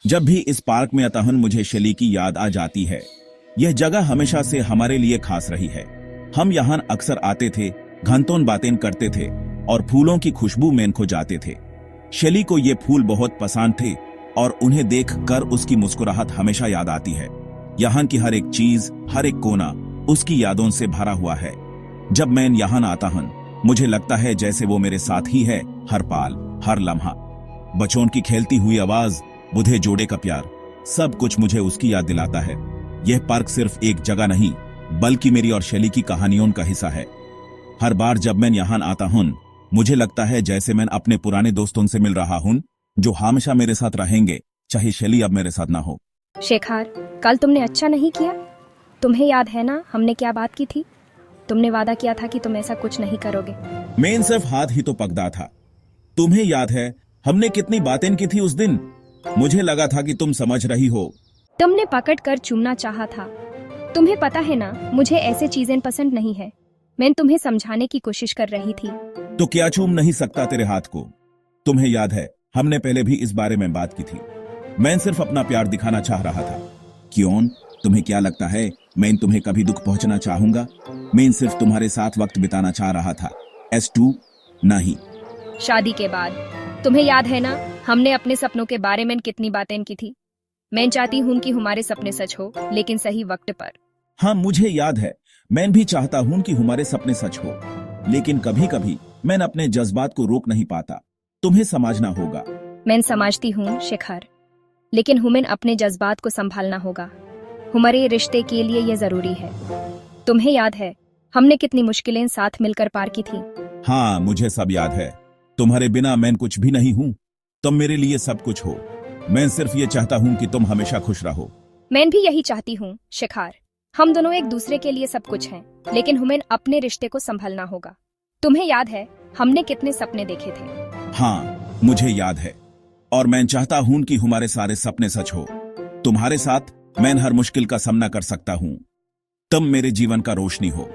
जब भी इस पार्क में आता हूं मुझे शेली की याद आ जाती है। यह जगह हमेशा से हमारे लिए खास रही है। हम यहाँ अक्सर आते थे, घंटों बातें करते थे और फूलों की खुशबू में खो जाते थे। शेली को ये फूल बहुत पसंद थे और उन्हें देखकर उसकी मुस्कुराहट हमेशा याद आती है। यहाँ की हर एक चीज, हर एक कोना उसकी यादों से भरा हुआ है। जब मैं यहाँ आता हूं मुझे लगता है जैसे वो मेरे साथ ही है, हर पाल, हर लम्हा। बच्चों की खेलती हुई आवाज, बुढ़े जोड़े का प्यार, सब कुछ मुझे उसकी याद दिलाता है। यह पार्क सिर्फ एक जगह नहीं बल्कि मेरी और शेली की कहानियों का हिस्सा है। हर बार जब मैं यहाँ आता हूं मुझे लगता है जैसे मैं अपने पुराने दोस्तों से मिल रहा हूं जो हमेशा मेरे साथ रहेंगे, चाहे शेली अब मेरे साथ ना हो। शेखर, कल तुमने अच्छा नहीं किया। तुम्हें याद है ना हमने क्या बात की थी? तुमने वादा किया था कि तुम ऐसा कुछ नहीं करोगे। मैं सिर्फ हाथ ही तो पकड़ा था। तुम्हें याद है हमने कितनी बातें की थी उस दिन? मुझे लगा था कि तुम समझ रही हो। तुमने पकड़ कर चूमना चाहा था। तुम्हें पता है ना मुझे ऐसे चीजें पसंद नहीं है। मैं तुम्हें समझाने की कोशिश कर रही थी। तो क्या चूम नहीं सकता तेरे हाथ को? तुम्हें याद है हमने पहले भी इस बारे में बात की थी। मैं सिर्फ अपना प्यार दिखाना चाह रहा था। क्यों? तुम्हें क्या लगता है मैं तुम्हें कभी दुख पहुंचना चाहूंगा? मैं सिर्फ तुम्हारे साथ वक्त बिताना चाह रहा था। S2 नहीं। शादी के बाद तुम्हें याद है ना हमने अपने सपनों के बारे में कितनी बातें की थी। मैं चाहती हूँ कि हमारे सपने सच हो, लेकिन सही वक्त पर। हाँ मुझे याद है। मैं भी चाहता हूँ कि हमारे सपने सच हो, लेकिन कभी कभी मैं अपने जज्बात को रोक नहीं पाता। तुम्हें समझना होगा। मैं समझती हूँ शेखर, लेकिन हमें अपने जज्बात को संभालना होगा। हमारे रिश्ते के लिए यह जरूरी है। तुम्हें याद है हमने कितनी मुश्किलें साथ मिलकर पार की थी। हाँ मुझे सब याद है। तुम्हारे बिना मैं कुछ भी नहीं हूँ। तुम मेरे लिए सब कुछ हो। मैं सिर्फ ये चाहता हूँ कि तुम हमेशा खुश रहो। मैं भी यही चाहती हूँ शेखर। हम दोनों एक दूसरे के लिए सब कुछ हैं, लेकिन हमें अपने रिश्ते को संभालना होगा। तुम्हें याद है हमने कितने सपने देखे थे? हाँ मुझे याद है, और मैं चाहता हूँ कि हमारे सारे सपने सच हो। तुम्हारे साथ मैं हर मुश्किल का सामना कर सकता हूँ। तुम मेरे जीवन का रोशनी हो।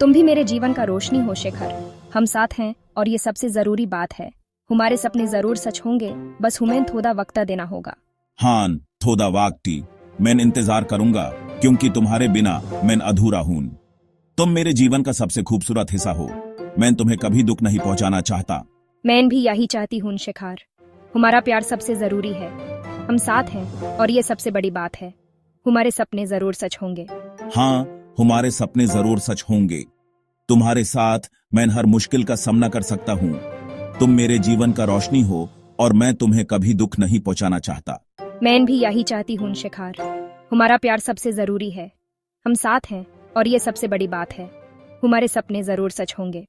तुम भी मेरे जीवन का रोशनी हो शेखर। हम साथ हैं और ये सबसे जरूरी बात है। हमारे सपने जरूर सच होंगे, बस हमें थोड़ा वक्त देना होगा। हाँ थोड़ा वक्त मैं इंतजार करूंगा, क्योंकि तुम्हारे बिना मैं अधूरा हूं। तुम मेरे जीवन का सबसे खूबसूरत हिस्सा हो। मैं तुम्हें कभी दुख नहीं पहुंचाना चाहता। मैं भी यही चाहती हूँ शेखर। हमारा प्यार सबसे जरूरी है। हम साथ हैं और ये सबसे बड़ी बात है। हमारे सपने जरूर सच होंगे। हाँ हमारे सपने जरूर सच होंगे। तुम्हारे साथ मैं हर मुश्किल का सामना कर सकता हूँ। तुम मेरे जीवन का रोशनी हो और मैं तुम्हें कभी दुख नहीं पहुंचाना चाहता। मैं भी यही चाहती हूँ शेखर। हमारा प्यार सबसे जरूरी है। हम साथ हैं और ये सबसे बड़ी बात है। हमारे सपने जरूर सच होंगे।